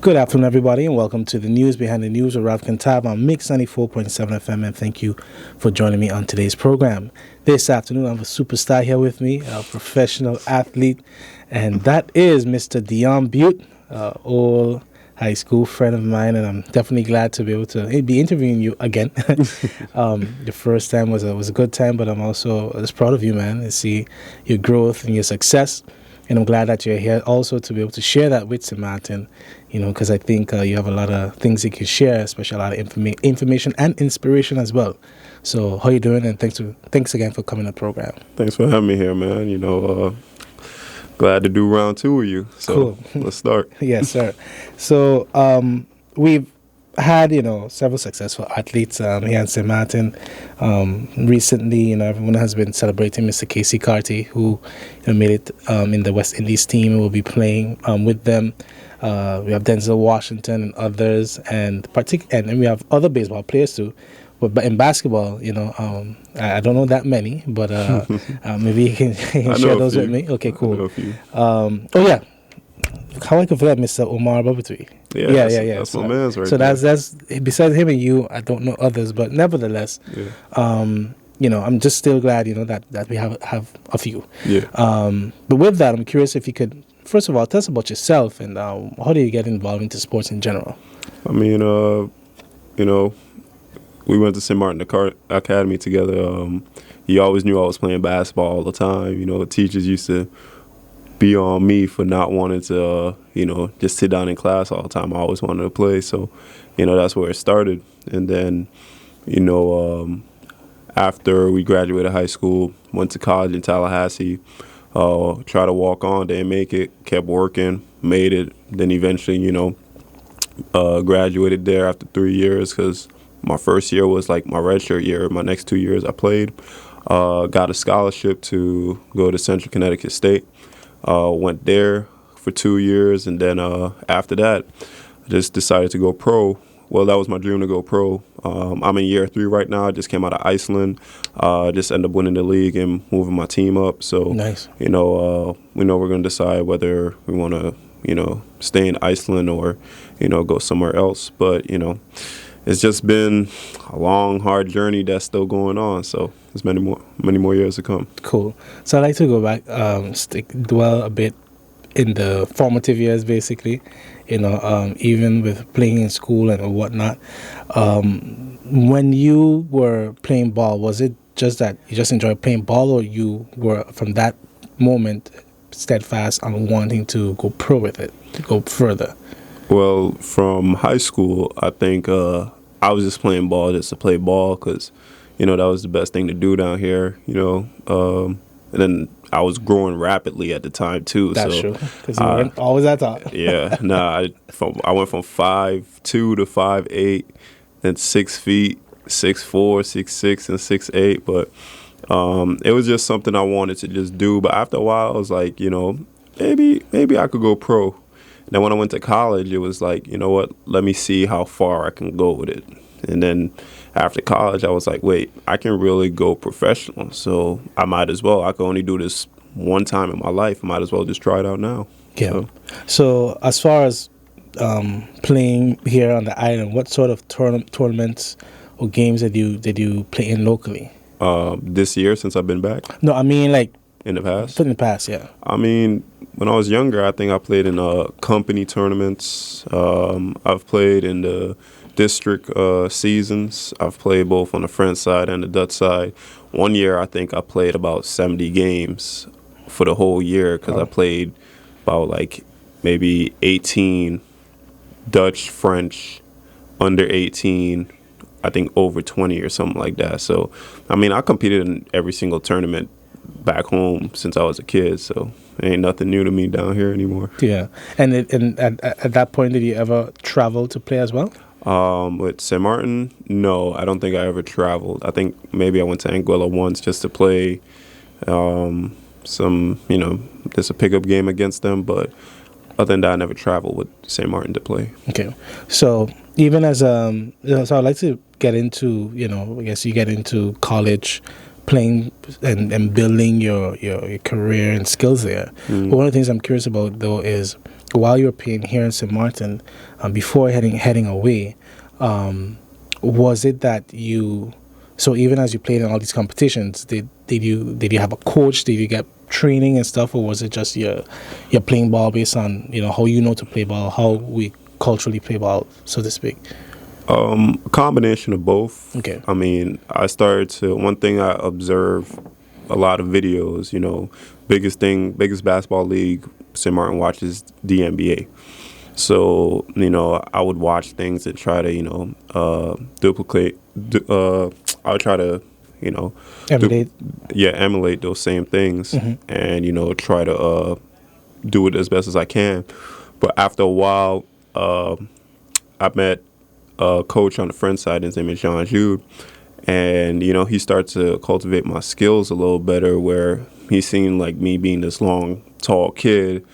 Good afternoon, everybody, and welcome to the News Behind the News with Ralph Kintab on Mix 94.7 FM, and thank you for joining me on today's program. This afternoon, I have a superstar here with me, a professional athlete, and that is Mr. Deion Bute, old high school friend of mine, and I'm definitely glad to be able to be interviewing you again. The first time was a good time, but I'm also just proud of you, man, to see your growth and your success. And I'm glad that you're here also to be able to share that with St. Martin, because I think you have a lot of things you can share, especially a lot of information and inspiration as well. So how you doing? And thanks again for coming to the program. Thanks for having me here, man. Glad to do round two with you. So cool. Let's start. Yes, sir. So we've had, several successful athletes here in St. Martin. Recently, everyone has been celebrating Mr. Casey Carty, who made it in the West Indies team and will be playing with them. We have Denzel Washington and others, and we have other baseball players too. But in basketball, I don't know that many, but maybe you can share those with me. Okay, cool. I know a few. Yeah. How I can forget Mr. Omar Babatui. Yeah. That's my man's right. So that's besides him and you, I don't know others, but nevertheless, I'm just still glad that we have a few. Yeah. But with that, I'm curious if you could first of all tell us about yourself and how do you get involved into sports in general. I mean, we went to St. Martin Academy together. He always knew I was playing basketball all the time. Teachers used to be on me for not wanting to, just sit down in class all the time. I always wanted to play. So, that's where it started. And then, after we graduated high school, went to college in Tallahassee, tried to walk on, didn't make it, kept working, made it. Then eventually, graduated there after 3 years because my first year was like my redshirt year. My next 2 years I played. Got a scholarship to go to Central Connecticut State. Went there for 2 years, and then after that, I just decided to go pro. Well, that was my dream to go pro. I'm in year 3 right now. I just came out of Iceland. Just ended up winning the league and moving my team up. So, nice. We know we're going to decide whether we want to, stay in Iceland or, go somewhere else. But, it's just been a long, hard journey that's still going on. So there's many more years to come. Cool. So I'd like to go back, dwell a bit in the formative years, basically. Even with playing in school and whatnot. When you were playing ball, was it just that you just enjoyed playing ball, or you were from that moment steadfast on wanting to go pro with it, to go further? Well, from high school, I think I was just playing ball just to play ball because, that was the best thing to do down here, And then I was growing rapidly at the time, too. That's true, because you weren't always at top. Yeah. I went from 5'2" to 5'8", then 6 feet, 6'4", 6'6", and 6'8". But it was just something I wanted to just do. But after a while, I was like, maybe I could go pro. Then when I went to college, it was like, what, let me see how far I can go with it. And then after college, I was like, wait, I can really go professional. So I might as well. I can only do this one time in my life. I might as well just try it out now. Yeah. So as far as playing here on the island, what sort of tournaments or games did you play in locally? This year, since I've been back? No, I mean like in the past? In the past, yeah. I mean, when I was younger, I think I played in company tournaments. I've played in the district seasons. I've played both on the French side and the Dutch side. One year, I think I played about 70 games for the whole year because I played about like maybe 18 Dutch, French, under 18, I think over 20 or something like that. So, I mean, I competed in every single tournament back home since I was a kid, so it ain't nothing new to me down here anymore. Yeah. And at that point, did you ever travel to play as well? With St. Martin, no, I don't think I ever traveled. I think maybe I went to Anguilla once just to play just a pickup game against them, but other than that, I never traveled with St. Martin to play. Okay. So even as so I'd like to get into, I guess you get into college playing and building your career and skills there. But one of the things I'm curious about, though, is while you were playing here in St. Martin, before heading away, was it that you? So even as you played in all these competitions, did you have a coach? Did you get training and stuff, or was it just you're playing ball based on how you know to play ball, how we culturally play ball, so to speak? A combination of both. Okay. I mean, one thing I observe a lot of videos, biggest basketball league St. Martin watches the NBA. So, I would watch things and try to, duplicate, I would try to, Emulate. emulate those same things and, try to do it as best as I can. But after a while, I met a coach on the friend side. His name is John Jude. And, he started to cultivate my skills a little better, where he seen like me being this long, tall kid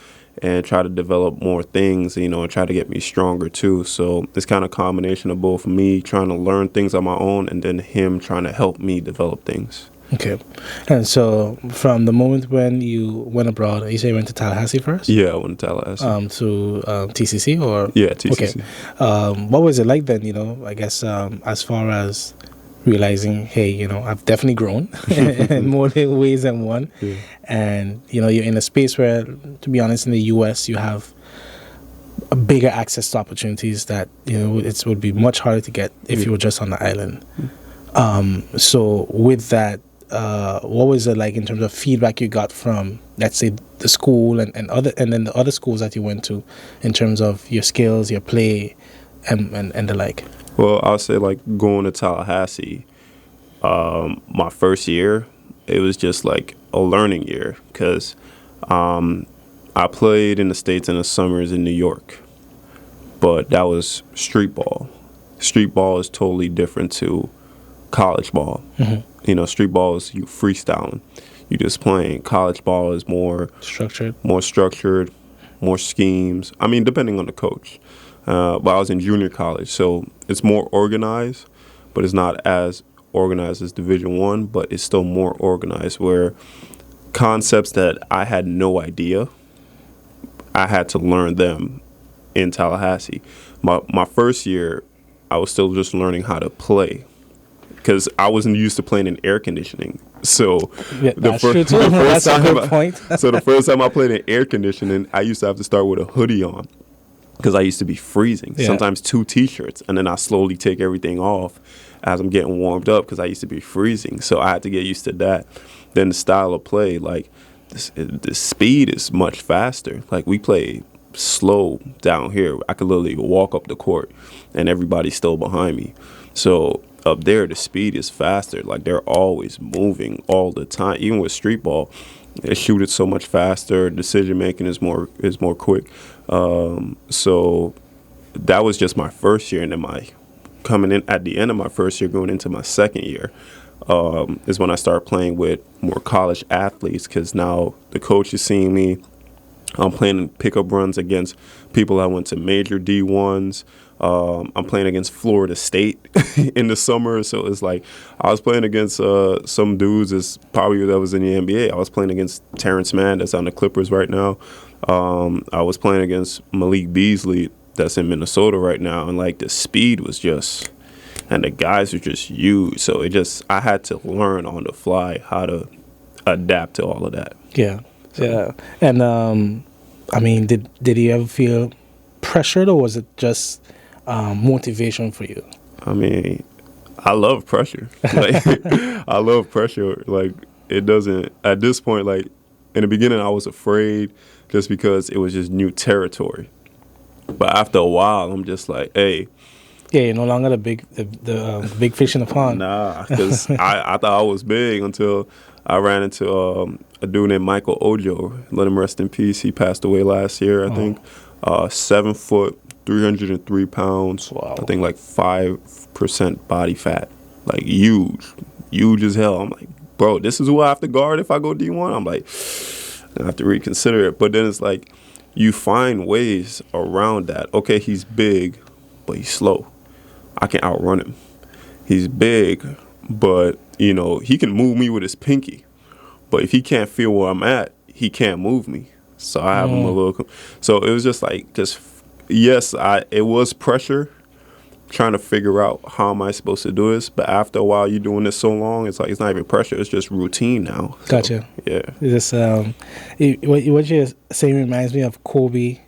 and try to develop more things, and try to get me stronger too. So it's kind of a combination of both me trying to learn things on my own and then him trying to help me develop things. Okay. And so from the moment when you went abroad, you say you went to Tallahassee first? Yeah, I went to Tallahassee. To TCC or? Yeah, TCC. Okay. What was it like then, I guess as far as realizing, hey, I've definitely grown in more ways than one. Yeah. And, you're in a space where, to be honest, in the U.S., you have a bigger access to opportunities that, it would be much harder to get if you were just on the island. So with that, what was it like in terms of feedback you got from, let's say, the school and then the other schools that you went to in terms of your skills, your play, and the like? Well, I'll say like going to Tallahassee, my first year, it was just like a learning year because I played in the States in the summers in New York, but that was street ball. Street ball is totally different to college ball. Mm-hmm. Street ball is you freestyling. You just playing. College ball is more structured, more schemes. I mean, depending on the coach. But I was in junior college, so it's more organized, but it's not as organized as Division I, but it's still more organized, where concepts that I had no idea, I had to learn them in Tallahassee. My first year, I was still just learning how to play because I wasn't used to playing in air conditioning. So the first time I played in air conditioning, I used to have to start with a hoodie on, because I used to be freezing. Yeah. Sometimes 2 T-shirts, and then I slowly take everything off as I'm getting warmed up because I used to be freezing. So I had to get used to that. Then the style of play, like the speed is much faster. Like we play slow down here. I could literally walk up the court, and everybody's still behind me. So up there, the speed is faster. Like they're always moving all the time. Even with street ball, they shoot it so much faster. Decision making is more quick. So that was just my first year, and then coming in at the end of my first year, going into my second year, is when I started playing with more college athletes, because now the coach is seeing me. I'm playing pickup runs against people I went to major D1s. I'm playing against Florida State in the summer, so it's like I was playing against some dudes that was in the NBA. I was playing against Terrence Mann, that's on the Clippers right now. I was playing against Malik Beasley, that's in Minnesota right now, and like the speed was just, and the guys were just huge. So I had to learn on the fly how to adapt to all of that. Yeah. So. Yeah. And I mean, did you ever feel pressured, or was it just motivation for you? I mean, I love pressure. Like I love pressure. Like it doesn't, at this point, like in the beginning I was afraid just because it was just new territory. But after a while, I'm just like, hey. Yeah, you're no longer the big fish in the pond. Nah, because I thought I was big until I ran into a dude named Michael Ojo. Let him rest in peace. He passed away last year, I think. 7 foot, 303 pounds. Wow. I think like 5% body fat. Like huge as hell. I'm like, bro, this is who I have to guard if I go D1? I'm like, I have to reconsider it. But then it's like, you find ways around that. Okay, he's big, but he's slow. I can outrun him. He's big, but, he can move me with his pinky. But if he can't feel where I'm at, he can't move me. So I have him a little. So it was just like, yes, it was pressure trying to figure out how am I supposed to do this. But after a while, you're doing this so long, it's like it's not even pressure. It's just routine now. So, Gotcha. yeah. It's just what you're saying reminds me of Kobe.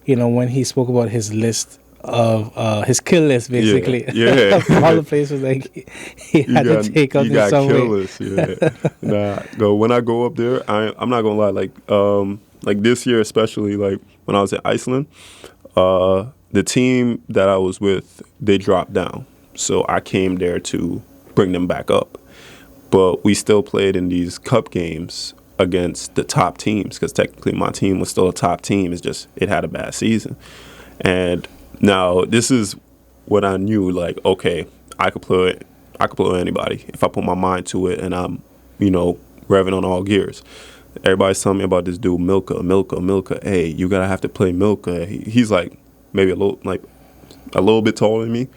When he spoke about his list of his kill list, basically. Yeah. All the places like he had to take out in some way. List, yeah. When I go up there, I'm not gonna lie. Like this year, especially like when I was in Iceland, the team that I was with, they dropped down. So I came there to bring them back up. But we still played in these cup games against the top teams because technically my team was still a top team. It's just it had a bad season. And now this is what I knew, like, okay, I could play with anybody if I put my mind to it and I'm, revving on all gears. Everybody's telling me about this dude, Milka. Hey, you gotta have to play Milka. He's like maybe a little bit taller than me,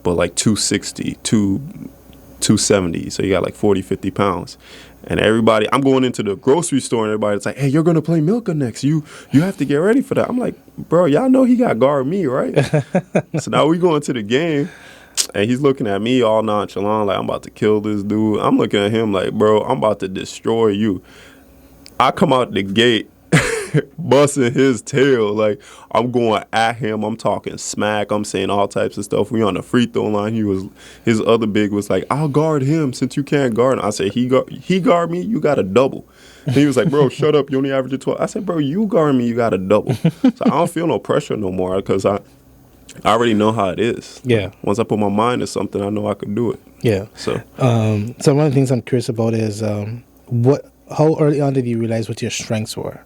but like 260, 270. So you got like 40, 50 pounds. And everybody, I'm going into the grocery store and everybody's like, hey, you're going to play Milka next. You have to get ready for that. I'm like, bro, y'all know he got guard me, right? So now we go into the game and he's looking at me all nonchalant like I'm about to kill this dude. I'm looking at him like, bro, I'm about to destroy you. I come out the gate busting his tail. Like, I'm going at him. I'm talking smack. I'm saying all types of stuff. We on the free throw line. His other big was like, I'll guard him since you can't guard him. I said, he guard me, you got a double. And he was like, bro, shut up. You only average 12. I said, bro, you guard me, you got a double. So I don't feel no pressure no more because I already know how it is. Yeah. Once I put my mind to something, I know I could do it. Yeah. So one of the things I'm curious about is how early on did you realize what your strengths were?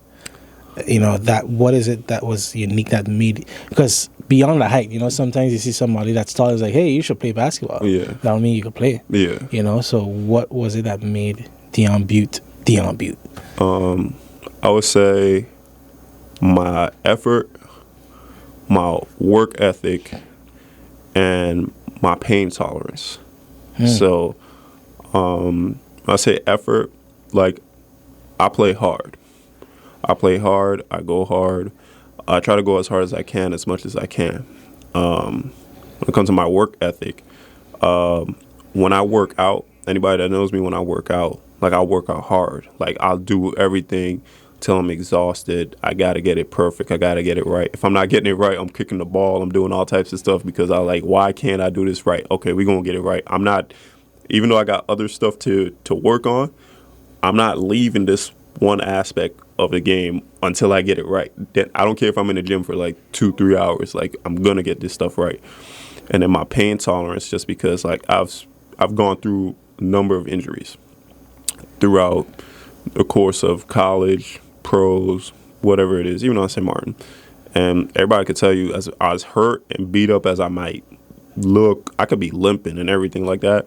What is it that was unique that made, because beyond the height, sometimes you see somebody that's tall is like, hey, you should play basketball. Yeah. That don't mean you could play. Yeah. So what was it that made Deion Bute? I would say my effort, my work ethic, and my pain tolerance. So I say effort, like I play hard. I go hard. I try to go as hard as I can, as much as I can. When it comes to my work ethic, when I work out, anybody that knows me, when I work out, like I'll work out hard. Like I'll do everything till I'm exhausted. I got to get it perfect. I got to get it right. If I'm not getting it right, I'm kicking the ball. I'm doing all types of stuff because why can't I do this right? Okay, we're going to get it right. I'm not, even though I got other stuff to work on, I'm not leaving this one aspect of the game until I get it right. Then I don't care if I'm in the gym for like 2-3 hours. Like I'm gonna get this stuff right. And then my pain tolerance, just because like I've gone through a number of injuries throughout the course of college, pros, whatever it is, even on St. Martin. And everybody could tell you, as hurt and beat up as I might look, I could be limping and everything like that.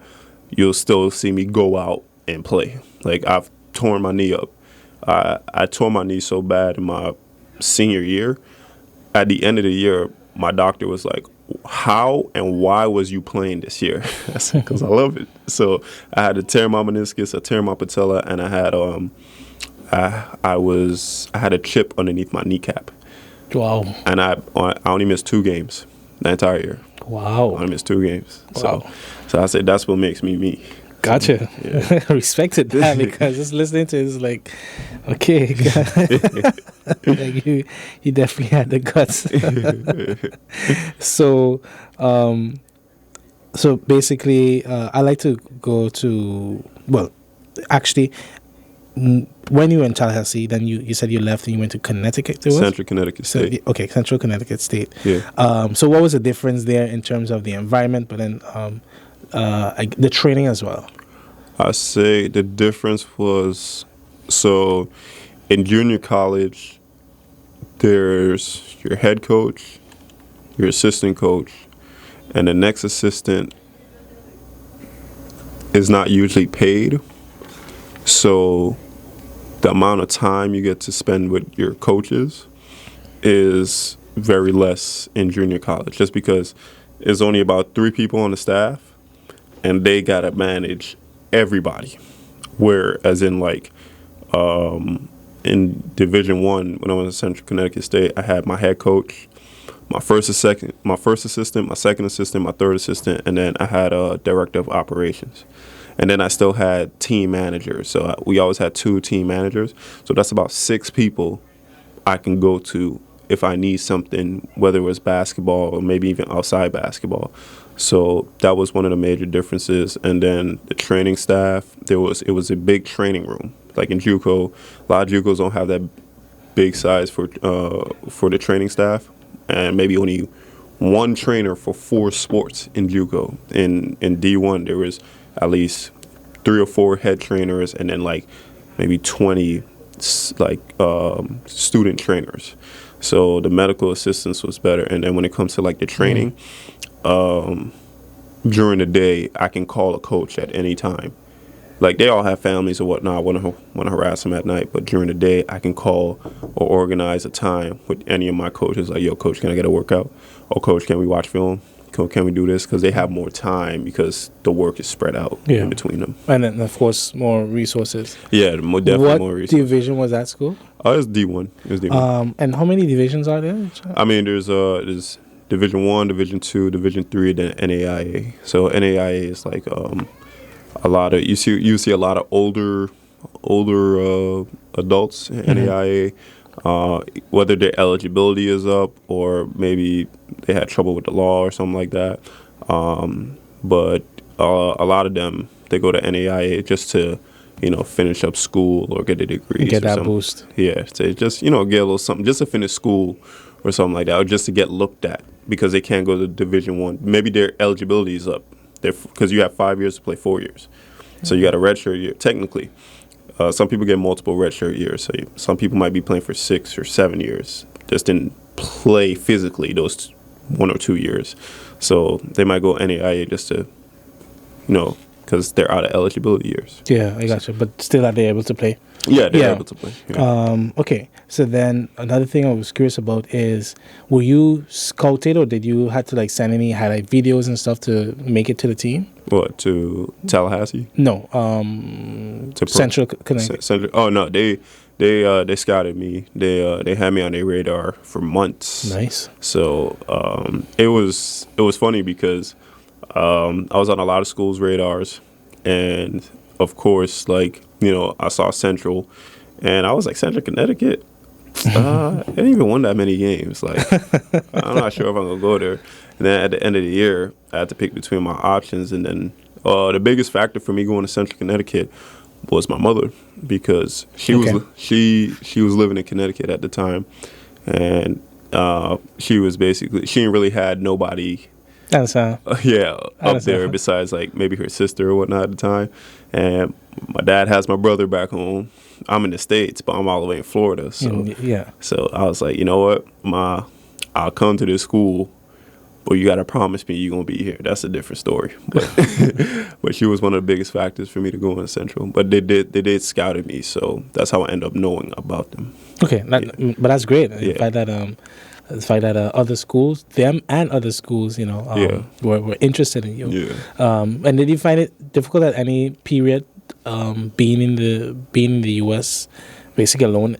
You'll still see me go out and play. Like I've torn my knee up. I tore my knee so bad in my senior year. At the end of the year, my doctor was like, how and why was you playing this year? I said, because I love it. So I had to tear my meniscus, I tear my patella, and I had I had a chip underneath my kneecap. Wow. And I only missed 2 games the entire year. Wow. I only missed 2 games. Wow. So I said, that's what makes me me. Gotcha. Yeah. Respected that, because just listening to it is like, okay, like you definitely had the guts. So basically, I like to go to, well, actually, when you were in Tallahassee, then you said you left and you went to Connecticut. Central Connecticut State. Okay, Central Connecticut State. Yeah. So what was the difference there in terms of the environment, but then the training as well? I say the difference was, so in junior college, there's your head coach, your assistant coach, and the next assistant is not usually paid. So the amount of time you get to spend with your coaches is very less in junior college, just because there's only about 3 people on the staff and they got to manage everybody. Whereas in like in Division One, when I was at Central Connecticut State, I had my head coach, my first assistant, my second assistant, my third assistant, and then I had a director of operations. And then I still had team managers. So we always had 2 team managers. So that's about 6 people I can go to if I need something, whether it was basketball or maybe even outside basketball. So that was one of the major differences. And then the training staff, it was a big training room. Like in JUCO, a lot of JUCOs don't have that big size for the training staff, and maybe only one trainer for 4 sports in JUCO. In D1, there was at least 3 or 4 head trainers, and then like maybe 20 student trainers. So the medical assistance was better. And then when it comes to like the training, during the day, I can call a coach at any time. Like, they all have families or whatnot. I want to harass them at night, but during the day, I can call or organize a time with any of my coaches. Like, yo, coach, can I get a workout? Oh, coach, can we watch film? Can we do this? Because they have more time because the work is spread out in between them. And then, of course, more resources. Yeah, definitely more resources. What division was that school? Oh, it's D1. It's D1. And how many divisions are there? I mean, there's Division 1, Division 2, Division 3, then NAIA. So NAIA is like a lot of you see a lot of older adults in NAIA, whether their eligibility is up or maybe they had trouble with the law or something like that. But a lot of them, they go to NAIA just to finish up school or get a degree. Get that boost. Yeah, to just get a little something just to finish school or something like that, or just to get looked at because they can't go to Division 1. Maybe their eligibility is up. Because you have 5 years to play 4 years. So you got a redshirt year, technically. Some people get multiple redshirt years. So some people might be playing for 6 or 7 years. Just didn't play physically those 1 or 2 years. So they might go NAIA just to, because they're out of eligibility years. Yeah, I gotcha. But still, are they able to play? Yeah, they're able to play. Yeah. Okay. So then another thing I was curious about is, were you scouted or did you have to like send any highlight videos and stuff to make it to the team? What, to Tallahassee? No. Central Connecticut. Oh no, they scouted me. They had me on their radar for months. Nice. So it was funny because I was on a lot of schools' radars, and of course, I saw Central, and I was like, Central Connecticut? They didn't even win that many games. Like, I'm not sure if I'm going to go there. And then at the end of the year, I had to pick between my options. And then the biggest factor for me going to Central Connecticut was my mother, because she was living in Connecticut at the time. And she didn't really had nobody up there besides like maybe her sister or whatnot at the time. And my dad has my brother back home. I'm in the States, but I'm all the way in Florida. So So I was like, you know what, Ma, I'll come to this school, but you got to promise me you're going to be here. That's a different story. But she was one of the biggest factors for me to go in Central. But they did scout at me, so that's how I ended up knowing about them. Okay, but that's great. The fact that other schools, them and other schools, were interested in you. Yeah. And did you find it difficult at any period being in the U.S. basically alone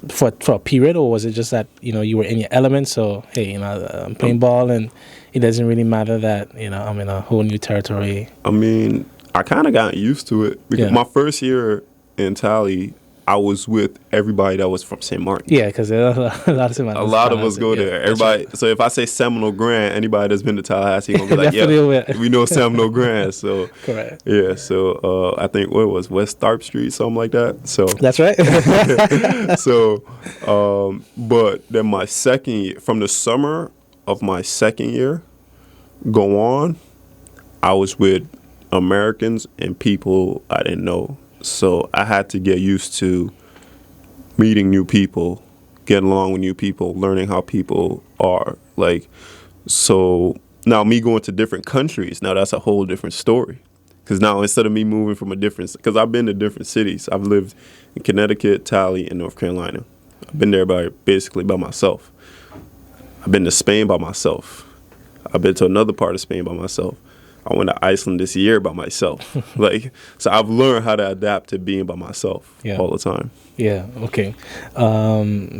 for a period, or was it just that you were in your element? So hey, I'm playing ball, and it doesn't really matter that I'm in a whole new territory. I mean, I kind of got used to it because my first year in Tally, I was with everybody that was from St. Martin. Yeah, because there are a lot of St. Martin. A lot of us go there. Everybody. Right. So if I say Seminole Grand, anybody that's been to Tallahassee gonna be like, yeah, we know Seminole Grand. So correct. Yeah. So I think what it was West Tharp Street, something like that. So that's right. So, but then my second year, from the summer of my second year, go on, I was with Americans and people I didn't know. So I had to get used to meeting new people, getting along with new people, learning how people are. So now me going to different countries, now that's a whole different story. Because now instead of me moving from because I've been to different cities. I've lived in Connecticut, Tally, and North Carolina. I've been there basically by myself. I've been to Spain by myself. I've been to another part of Spain by myself. I went to Iceland this year by myself. Like, so I've learned how to adapt to being by myself all the time. Yeah. Okay.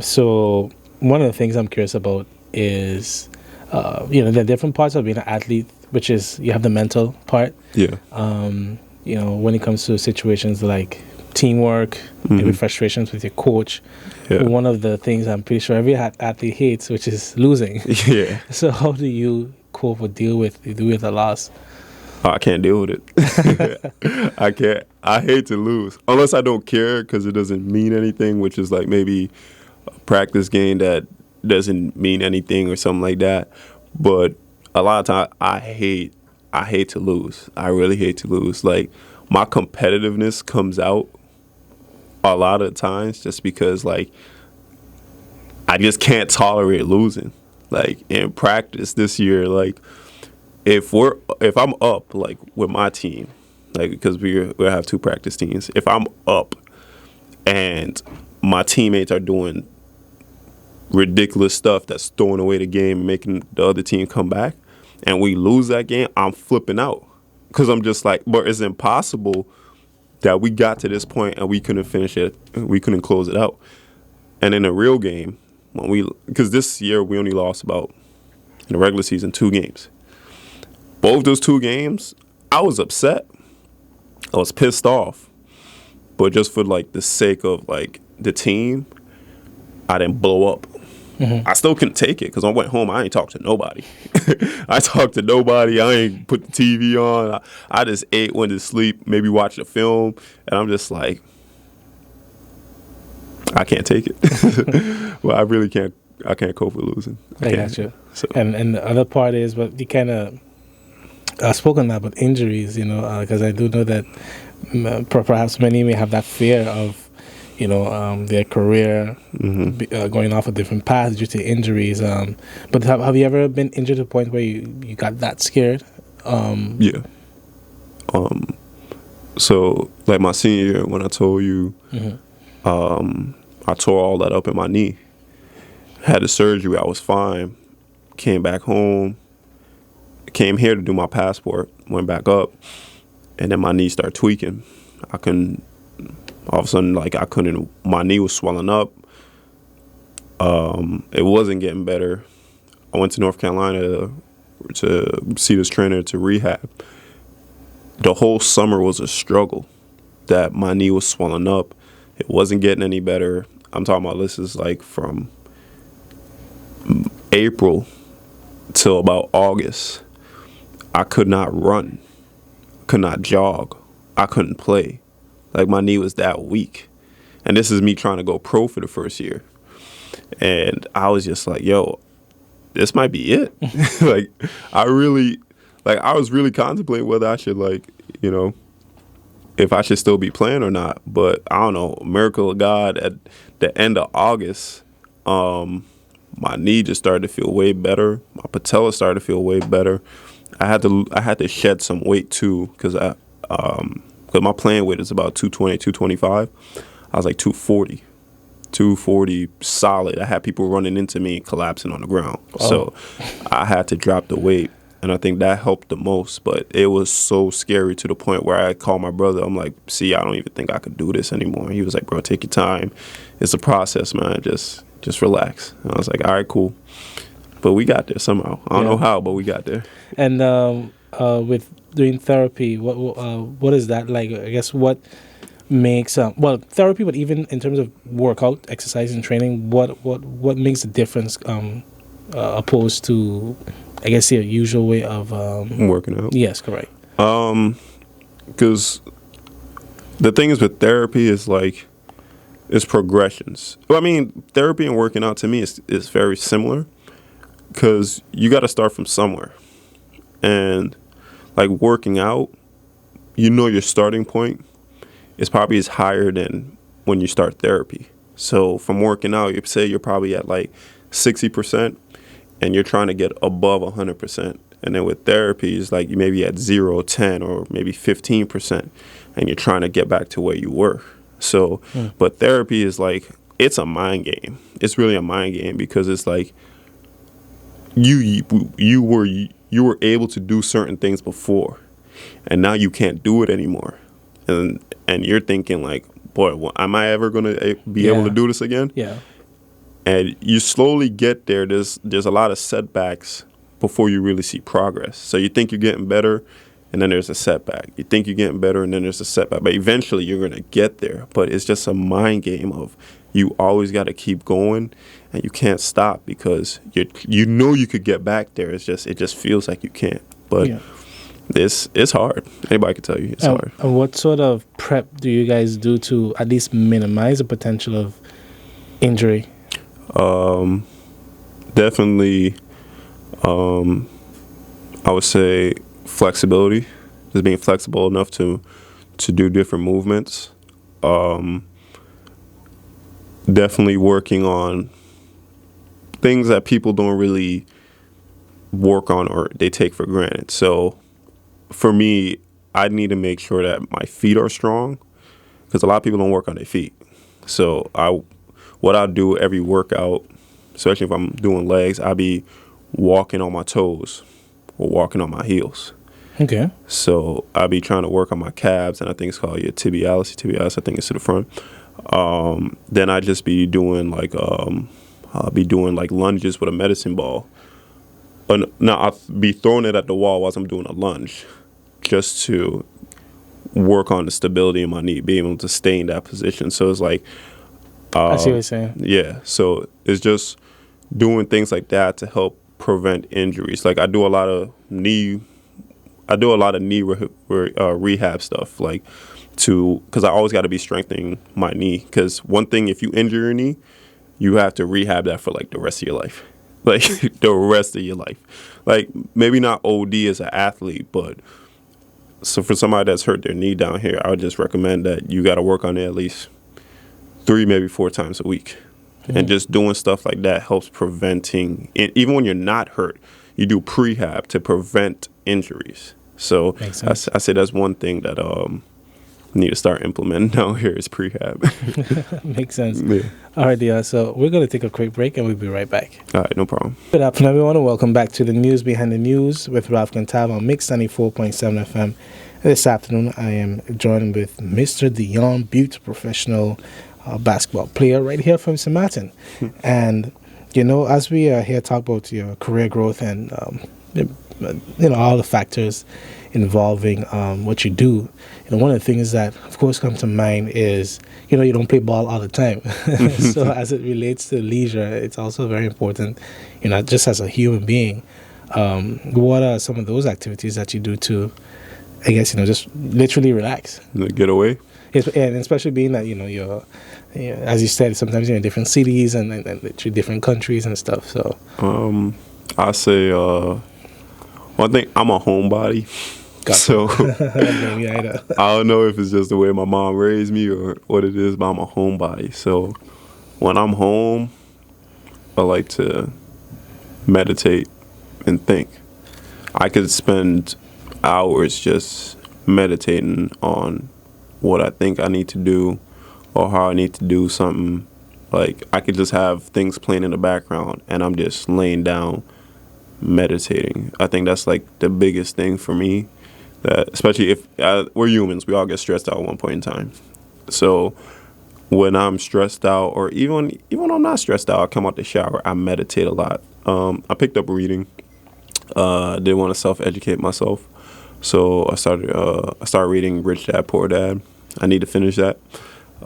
So one of the things I'm curious about is, the different parts of being an athlete, which is you have the mental part. Yeah. When it comes to situations like teamwork, maybe frustrations with your coach. Yeah. One of the things I'm pretty sure every athlete hates, which is losing. Yeah. So how do you cope or deal with the loss? Oh, I can't deal with it. I can't. I hate to lose. Unless I don't care because it doesn't mean anything, which is like maybe a practice game that doesn't mean anything or something like that. But a lot of times I hate to lose. I really hate to lose. Like, my competitiveness comes out a lot of times just because, like, I just can't tolerate losing. Like, in practice this year, like, if I'm up, like, with my team, like, because we have 2 practice teams, if I'm up and my teammates are doing ridiculous stuff that's throwing away the game and making the other team come back, and we lose that game, I'm flipping out because I'm just like, but it's impossible that we got to this point and we couldn't finish it, we couldn't close it out. And in a real game, because this year we only lost about, in the regular season, 2 games. Both those 2 games, I was upset. I was pissed off. But just for, like, the sake of, like, the team, I didn't blow up. I still couldn't take it because I went home. I ain't talked to nobody. I talked to nobody. I ain't put the TV on. I just ate, went to sleep, maybe watched a film. And I'm just like, I can't take it. Well, I really can't. I can't cope with losing. I got you. So. And the other part is, but you kind of spoken about injuries, because I do know that perhaps many may have that fear of, their career going off a different path due to injuries. But have you ever been injured to the point where you got that scared? Yeah. So, like, my senior year, when I told you, I tore all that up in my knee. Had the surgery. I was fine. Came back home. Came here to do my passport. Went back up. And then my knee started tweaking. All of a sudden, like, my knee was swelling up. It wasn't getting better. I went to North Carolina to see this trainer to rehab. The whole summer was a struggle that my knee was swelling up. It wasn't getting any better. I'm talking about this is like from April till about August. I could not run, could not jog. I couldn't play. Like, my knee was that weak. And this is me trying to go pro for the first year. And I was just like, yo, this might be it. Like, I was really contemplating whether I should, like, if I should still be playing or not. But I don't know, miracle of God, at the end of August, my knee just started to feel way better. My patella started to feel way better. I had to shed some weight too, because my playing weight is about 220, 225. I was like 240 solid. I had people running into me and collapsing on the ground. Oh. So I had to drop the weight, and I think that helped the most. But it was so scary to the point where I called my brother. I'm like, see, I don't even think I could do this anymore. He was like, bro, take your time. It's a process, man. Just relax. And I was like, all right, cool. But we got there somehow. I don't know how, but we got there. And with doing therapy, what is that like? I guess what makes therapy, but even in terms of workout, exercise, and training, what makes the difference opposed to, I guess, your usual way of working out? Yes, correct. Because the thing is with therapy is like it's progressions. Well, I mean, therapy and working out to me is very similar because you got to start from somewhere, and like working out, your starting point is probably is higher than when you start therapy. So from working out, you say you're probably at like 60%, and you're trying to get above 100%. And then with therapy, it's like you maybe at 0, 10, or maybe 15%, and you're trying to get back to where you were. So, but therapy is like, it's a mind game. It's really a mind game because it's like you you were able to do certain things before, and now you can't do it anymore, and you're thinking like, boy, am I ever gonna be able to do this again? Yeah. And you slowly get there. There's a lot of setbacks before you really see progress. So you think you're getting better, and then there's a setback. You think you're getting better, and then there's a setback. But eventually you're going to get there. But it's just a mind game of you always got to keep going, and you can't stop because you know you could get back there. It just feels like you can't. But it's hard. Anybody can tell you it's hard. And what sort of prep do you guys do to at least minimize the potential of injury? Definitely, I would say flexibility, just being flexible enough to do different movements. Definitely working on things that people don't really work on or they take for granted. So for me, I need to make sure that my feet are strong because a lot of people don't work on their feet. So what I do every workout, especially if I'm doing legs, I be walking on my toes or walking on my heels. Okay. So I be trying to work on my calves, and I think it's called your tibialis. Tibialis, I think it's to the front. Then I just be doing like I'll be doing like lunges with a medicine ball. Now I'll be throwing it at the wall while I'm doing a lunge, just to work on the stability in my knee, being able to stay in that position. So it's like I see what you're saying. Yeah, so it's just doing things like that to help prevent injuries. Like I do a lot of knee rehab stuff, like because I always got to be strengthening my knee. Because one thing, if you injure your knee, you have to rehab that for like the rest of your life, like the rest of your life. Like maybe not OD as an athlete, but so for somebody that's hurt their knee down here, I would just recommend that you got to work on it at least 3, maybe 4 times a week. Mm-hmm. And just doing stuff like that helps preventing, even when you're not hurt, you do prehab to prevent injuries. So I say that's one thing that need to start implementing down here is prehab. Makes sense. Yeah. All right, Deion. So we're going to take a quick break and we'll be right back. All right, no problem. Good afternoon, everyone, and welcome back to the News Behind the News with Ralph Cantab on Mix 94.7 FM. This afternoon, I am joined with Mr. Deion Bute, professional basketball player right here from St. Martin. And, you know, as we are here talk about your career growth and, all the factors involving what you do, one of the things that, of course, come to mind is, you don't play ball all the time. So as it relates to leisure, it's also very important, just as a human being. What are some of those activities that you do to, I guess, just literally relax? Get away? And especially being that, you're, as you said, sometimes you're in different cities and literally different countries and stuff. So I say, one thing, I'm a homebody. So I don't know if it's just the way my mom raised me or what it is, but I'm a homebody. So when I'm home, I like to meditate and think. I could spend hours just meditating on what I think I need to do or how I need to do something. Like I could just have things playing in the background and I'm just laying down meditating. I think that's like the biggest thing for me. That especially if we're humans, we all get stressed out at one point in time. So when I'm stressed out, or even when I'm not stressed out, I come out the shower, I meditate a lot. I picked up reading. I did want to self-educate myself, so I started reading Rich Dad Poor Dad. I need to finish that.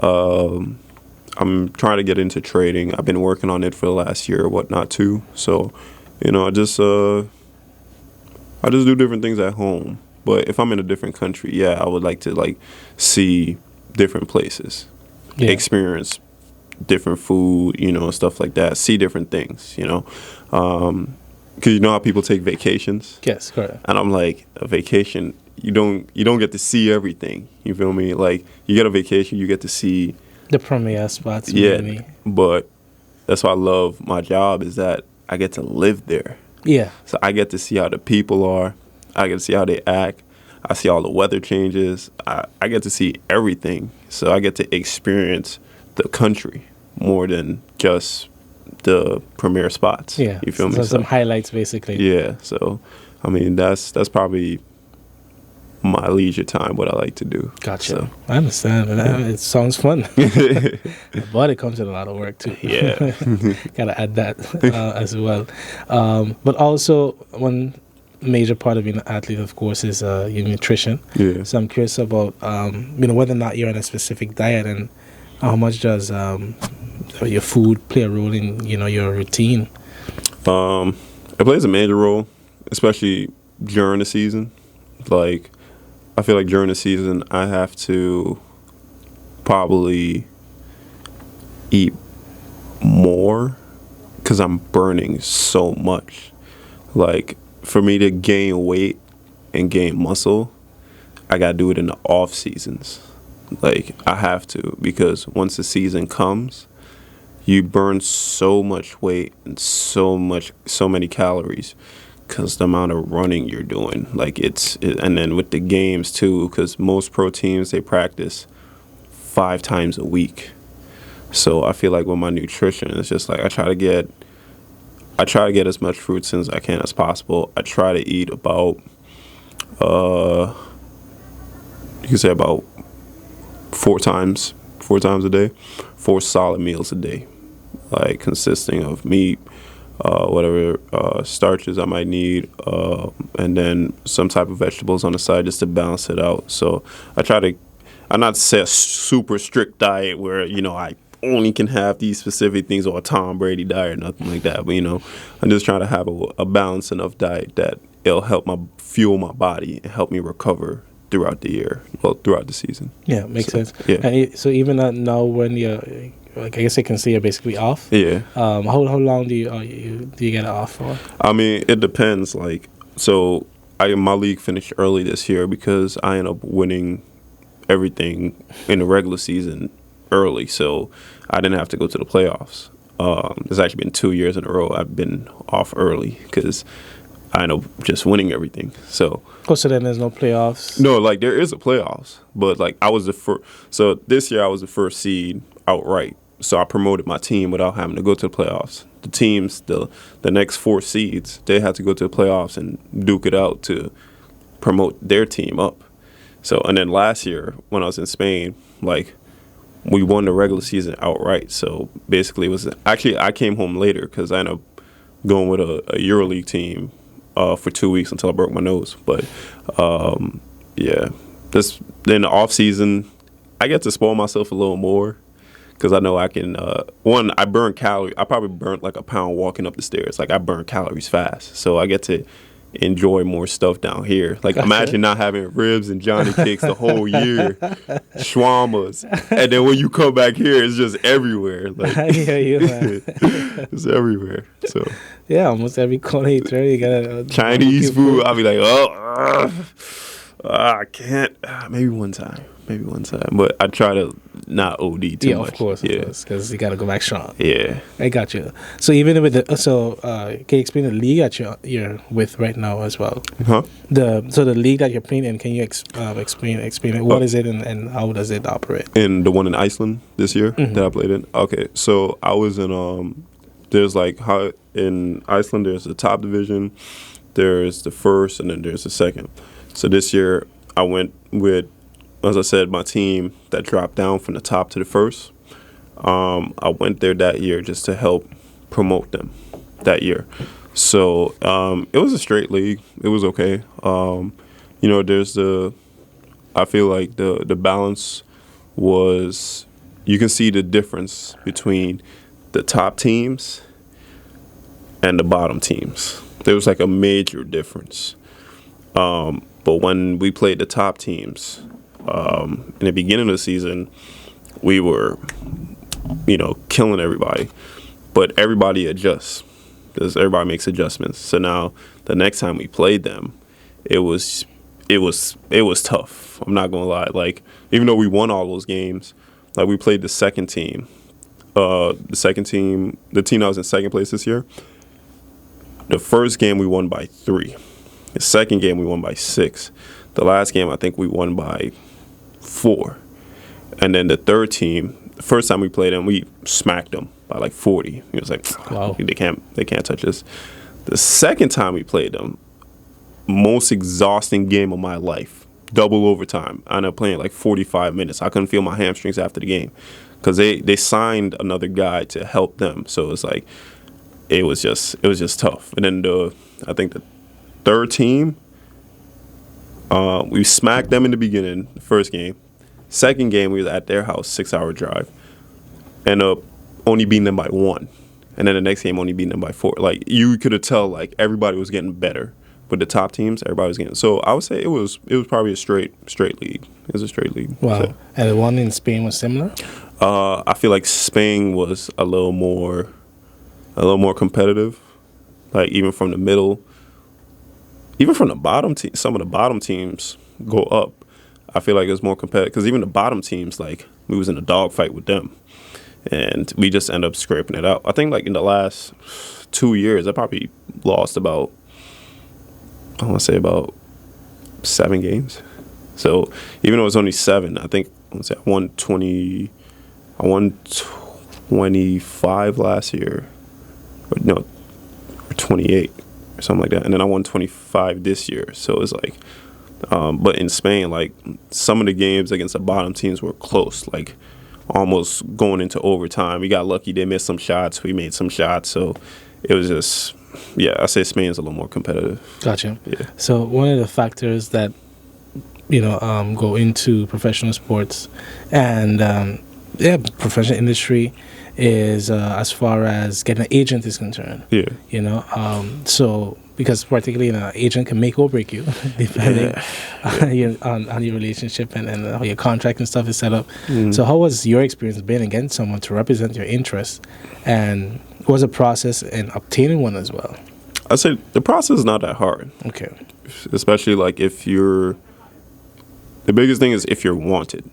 I'm trying to get into trading. I've been working on it for the last year or whatnot too. So, I just do different things at home. But if I'm in a different country, I would like to see different places, experience different food, stuff like that, see different things, because you know how people take vacations. Yes, correct. And I'm like, a vacation, you don't get to see everything. You feel me? Like you get a vacation, you get to see the premier spots. Yeah, really. But that's why I love my job is that I get to live there. Yeah. So I get to see how the people are. I get to see how they act. I see all the weather changes. I get to see everything. So I get to experience the country more than just the premier spots. Yeah. You feel me? So some highlights, basically. Yeah. So I mean, that's probably my leisure time, what I like to do. Gotcha. So, I understand. It sounds fun. But it comes with a lot of work too. yeah. Gotta add that as well. But also, one major part of being an athlete, of course, is your nutrition. Yeah. So I'm curious about whether or not you're on a specific diet, and how much does your food play a role in your routine? It plays a major role, especially during the season. Like, I feel like during the season, I have to probably eat more because I'm burning so much. Like, for me to gain weight and gain muscle, I got to do it in the off seasons. Like, I have to, because once the season comes, you burn so much weight and so many calories because the amount of running you're doing. Like, and then with the games too, because most pro teams, they practice 5 times a week. So I feel like with my nutrition, it's just like I try to get as much fruits as I can as possible. I try to eat about you can say about 4 times a day, 4 solid meals a day, like consisting of meat, whatever starches I might need, and then some type of vegetables on the side just to balance it out. So I'm not to say a super strict diet where, I only can have these specific things, or a Tom Brady diet or nothing like that. But, I'm just trying to have a balanced enough diet that it'll help fuel my body and help me recover throughout the year, throughout the season. Yeah, makes sense. Yeah. And so even now when you're, like, I guess I can say you're basically off. Yeah. How long do you get off for? I mean, it depends. Like, so my league finished early this year because I ended up winning everything in the regular season early, so I didn't have to go to the playoffs. It's actually been 2 years in a row I've been off early because I end up just winning everything. So then there's no playoffs? No, like, there is a playoffs, but like I was the first. So this year I was the first seed outright. So I promoted my team without having to go to the playoffs. The teams, the next 4 seeds, they had to go to the playoffs and duke it out to promote their team up. So, and then last year when I was in Spain, like, we won the regular season outright. So basically I came home later because I ended up going with a EuroLeague team for 2 weeks until I broke my nose. But yeah, in the off season, I get to spoil myself a little more because I know I can. I burn calories. I probably burnt like a pound walking up the stairs. Like, I burn calories fast, so I get to enjoy more stuff down here. Like, imagine not having ribs and Johnny cakes the whole year, shawarmas, and then when you come back here, it's just everywhere. Like, Yeah, man. it's everywhere. So yeah, almost every corner you turn, you got Chinese food. I'll be like, I can't. Maybe one time, but I try to not OD too much. Yeah, of course, because you got to go back strong. Yeah, I got you. So even with can you explain the league that you're with right now as well? Huh? The league that you're playing in, can you explain it? What is it and how does it operate? In the one in Iceland this year that I played in. Okay, so I was in there's like how in Iceland there's the top division, there's the first, and then there's the second. So this year I went with, as I said, my team that dropped down from the top to the first. I went there that year just to help promote them that year. So it was a straight league. It was okay. There's I feel like the balance was, you can see the difference between the top teams and the bottom teams. There was like a major difference. But when we played the top teams, in the beginning of the season, we were, killing everybody. But everybody adjusts because everybody makes adjustments. So now the next time we played them, it was tough. I'm not gonna lie. Like, even though we won all those games, like, we played the second team, the team that was in second place this year. The first game we won by 3. The second game we won by 6. The last game I think we won by 4. And then the third team, the first time we played them, we smacked them by like 40. It was like, wow, they can't touch us. The second time we played them, most exhausting game of my life. Double overtime. I ended up playing like 45 minutes. I couldn't feel my hamstrings after the game because they signed another guy to help them. So it's like it was just tough. And then I think the third team, we smacked them in the beginning, the first game. Second game, we was at their house, 6-hour drive. Ended up only beating them by 1. And then the next game, only beating them by 4. Like, you could have tell, like, everybody was getting better. With the top teams, everybody was getting. So I would say it was probably a straight league. It was a straight league. Wow. So, and the one in Spain was similar? I feel like Spain was a little more competitive. Like, even from the middle, even from the bottom team, some of the bottom teams go up. I feel like it was more competitive because even the bottom teams, like, we was in a dogfight with them, and we just end up scraping it out. I think like in the last 2 years, I probably lost about, I want to say about 7 games. So even though it was only 7, I think I won 25 last year, or 28 or something like that, and then I won 25 this year. So it's like, but in Spain, like some of the games against the bottom teams were close, like almost going into overtime. We got lucky; they missed some shots, we made some shots, so it was just. Yeah, I say Spain's a little more competitive. Gotcha. Yeah. So one of the factors that go into professional sports and professional industry is as far as getting an agent is concerned. Yeah. So because particularly an agent can make or break you depending on your relationship and how your contract and stuff is set up. Mm. So how was your experience being against someone to represent your interests, and what was the process in obtaining one as well? I say the process is not that hard. Okay. Especially like the biggest thing is if you're wanted.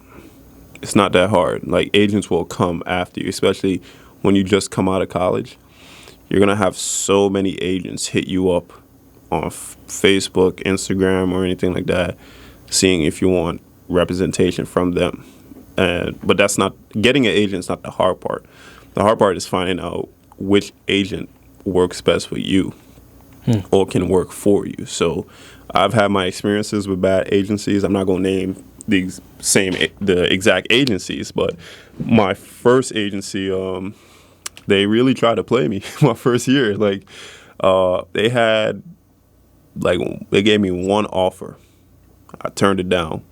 It's not that hard. Like agents will come after you, especially when you just come out of college. You're going to have so many agents hit you up on Facebook, Instagram, or anything like that, seeing if you want representation from them. But that's not, getting an agent is not the hard part. The hard part is finding out which agent works best with you or can work for you. So I've had my experiences with bad agencies. I'm not going to name the exact agencies, but my first agency, they really tried to play me my first year. Like, they gave me one offer. I turned it down.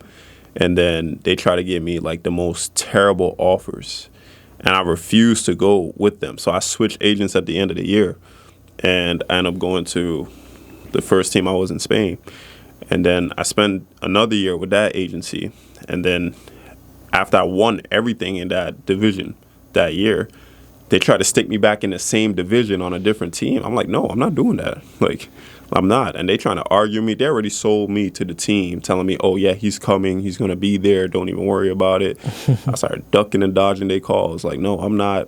And then they tried to give me, like, the most terrible offers. And I refused to go with them. So I switched agents at the end of the year. And I ended up going to the first team I was in Spain. And then I spent another year with that agency. And then after I won everything in that division that year, they tried to stick me back in the same division on a different team. I'm like, no, I'm not doing that. Like, I'm not. And they trying to argue me. They already sold me to the team, telling me, oh, yeah, he's coming. He's going to be there. Don't even worry about it. I started ducking and dodging their calls. Like, no, I'm not.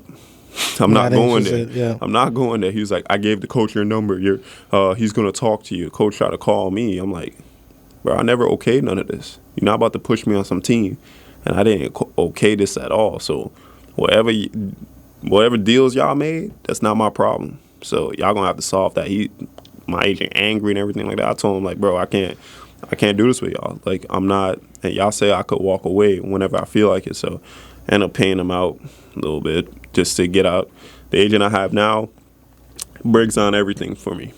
I'm not going there. Yeah. I'm not going there. He was like, I gave the coach your number. He's going to talk to you. Coach tried to call me. I'm like, bro, I never okayed none of this. You're not about to push me on some team. And I didn't okay this at all. So whatever deals y'all made, that's not my problem. So y'all going to have to solve that. My agent angry and everything like that. I told him, like, bro, I can't do this with y'all. Like, I'm not. And y'all say I could walk away whenever I feel like it. So I end up paying him out a little bit just to get out. The agent I have now breaks down everything for me.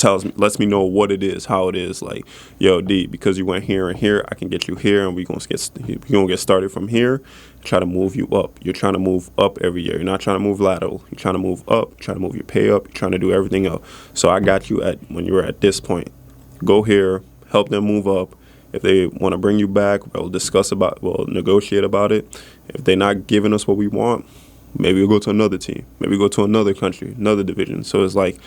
Lets me know what it is, how it is. Like, yo, D, because you went here and here, I can get you here, and we're gonna get started from here. Try to move you up. You're trying to move up every year. You're not trying to move lateral. You're trying to move up. You're trying to move your pay up. You're trying to do everything up. So I got you when you're at this point. Go here, help them move up. If they want to bring you back, we'll negotiate about it. If they're not giving us what we want, maybe we'll go to another team. Maybe go to another country, another division. So it's like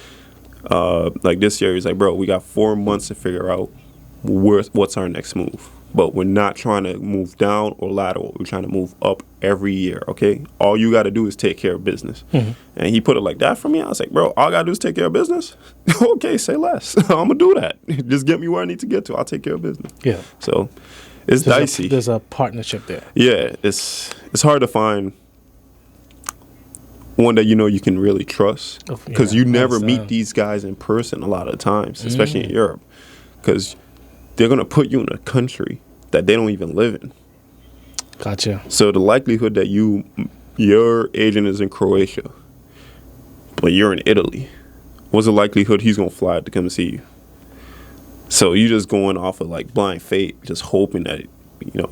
this year, he's like, bro, we got 4 months to figure out what's our next move. But we're not trying to move down or lateral. We're trying to move up every year, okay? All you got to do is take care of business. Mm-hmm. And he put it like that for me. I was like, bro, all I got to do is take care of business? Okay, say less. I'm going to do that. Just get me where I need to get to. I'll take care of business. Yeah. So it's dicey. There's a partnership there. Yeah, it's hard to find one that you can really trust, because you never meet these guys in person a lot of times, especially in Europe. because they're going to put you in a country that they don't even live in. Gotcha. So the likelihood that your agent is in Croatia, but you're in Italy, what's the likelihood he's going to fly to come see you? So you just going off of like blind fate, just hoping that,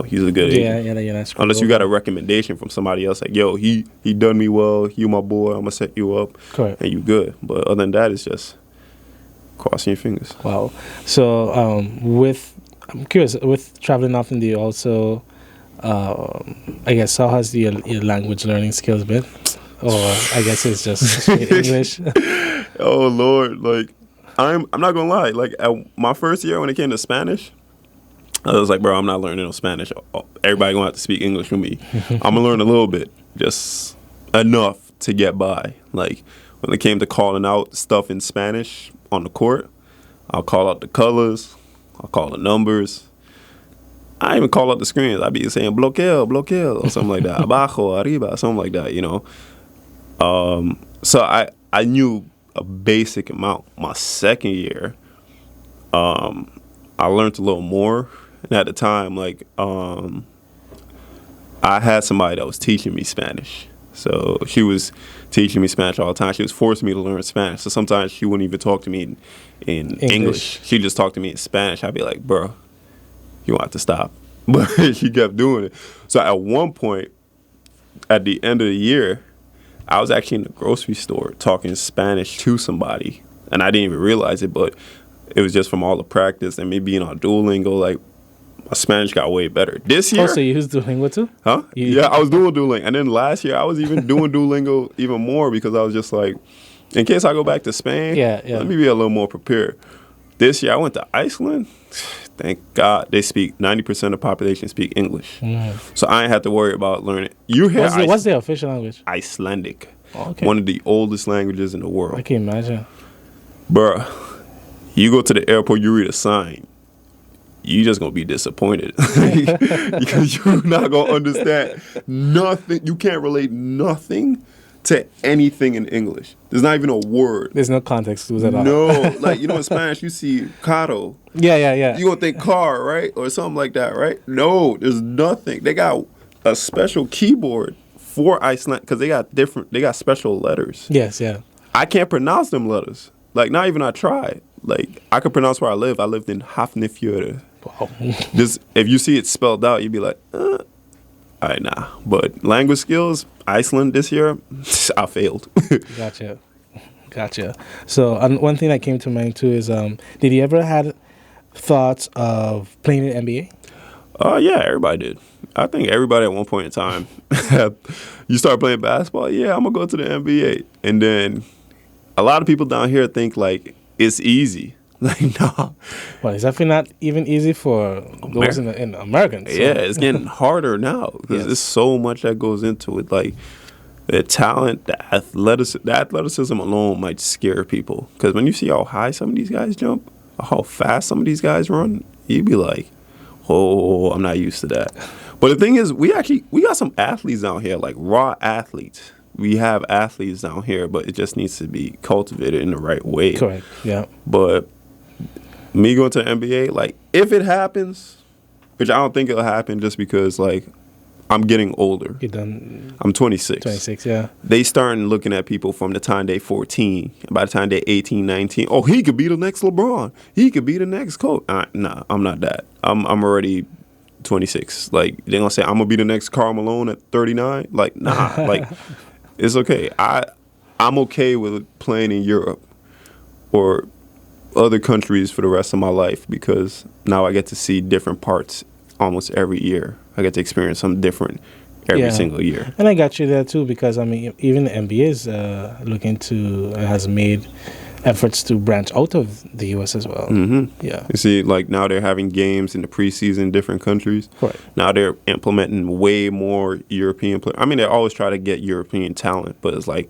he's a good agent. Yeah, that's Unless you got a recommendation from somebody else, like, yo, he done me well, you my boy, I'm going to set you up, correct, and you good. But other than that, it's just crossing your fingers. Wow. So I'm curious, with traveling often, do you also, I guess, how has your language learning skills been? Or I guess it's just straight English? Oh, Lord. Like, I'm not going to lie. Like, at my first year when it came to Spanish, I was like, bro, I'm not learning no Spanish. Everybody going to have to speak English with me. I'm going to learn a little bit, just enough to get by. Like, when it came to calling out stuff in Spanish on the court, I'll call out the colors, I'll call the numbers. I even call out the screens. I'd be saying bloqueo, or something like that. Abajo, arriba, something like that, So I knew a basic amount. My second year, I learned a little more. And at the time, like, I had somebody that was teaching me Spanish. So she was teaching me Spanish all the time. She was forcing me to learn Spanish. So sometimes she wouldn't even talk to me in English. She'd just talk to me in Spanish. I'd be like, bro, you want to stop. But she kept doing it. So at one point, at the end of the year, I was actually in the grocery store talking Spanish to somebody. And I didn't even realize it, but it was just from all the practice and me being on Duolingo. Like, my Spanish got way better. This year... Oh, so you used Duolingo too? Huh? Yeah, I was doing Duolingo. And then last year, I was even doing Duolingo even more because I was just like, in case I go back to Spain, let me be a little more prepared. This year, I went to Iceland. Thank God they speak, 90% of the population speak English. So I ain't have to worry about learning. You hear what's the official language? Icelandic. Oh, okay. One of the oldest languages in the world. I can imagine. Bruh, you go to the airport, you read a sign. You just gonna be disappointed because you're not gonna understand nothing. You can't relate nothing to anything in English. There's not even a word. There's no context to it at all. No, like, in Spanish you see carro. Yeah. You gonna think car, right, or something like that, right? No, there's nothing. They got a special keyboard for Iceland because they got special letters. Yes, yeah. I can't pronounce them letters. Like, not even I tried. Like, I could pronounce where I live. I lived in Hafnarfjörður. Wow. If you see it spelled out, you'd be like, all right, nah. But language skills, Iceland this year, I failed. Gotcha. So one thing that came to mind too is, did you ever had thoughts of playing in the NBA? Yeah, everybody did. I think everybody at one point in time, you start playing basketball, yeah, I'm going to go to the NBA. And then a lot of people down here think, like, it's easy. Like, nah. Well, it's definitely not even easy for those in Americans. So. Yeah, it's getting harder now because there's so much that goes into it. Like, the talent, the athleticism alone might scare people. Because when you see how high some of these guys jump, how fast some of these guys run, you'd be like, oh, I'm not used to that. But the thing is, we got some athletes down here, like raw athletes. We have athletes down here, but it just needs to be cultivated in the right way. Correct, yeah. But me going to the NBA, like, if it happens, which I don't think it'll happen just because, like, I'm getting older. You're done. I'm 26. 26, yeah. They starting looking at people from the time they're 14. By the time they're 18, 19, oh, he could be the next LeBron. He could be the next coach. Nah, I'm not that. I'm already 26. Like, they're going to say, I'm going to be the next Karl Malone at 39. Like, nah. Like, it's okay. I'm okay with playing in Europe or other countries for the rest of my life because now I get to see different parts almost every year. I get to experience something different every single year. And I got you there too because, I mean, even the NBA is has made efforts to branch out of the U.S. as well. Mm-hmm. Yeah. You see, like, now they're having games in the preseason in different countries. Right. Now they're implementing way more European players. I mean, they always try to get European talent, but it's like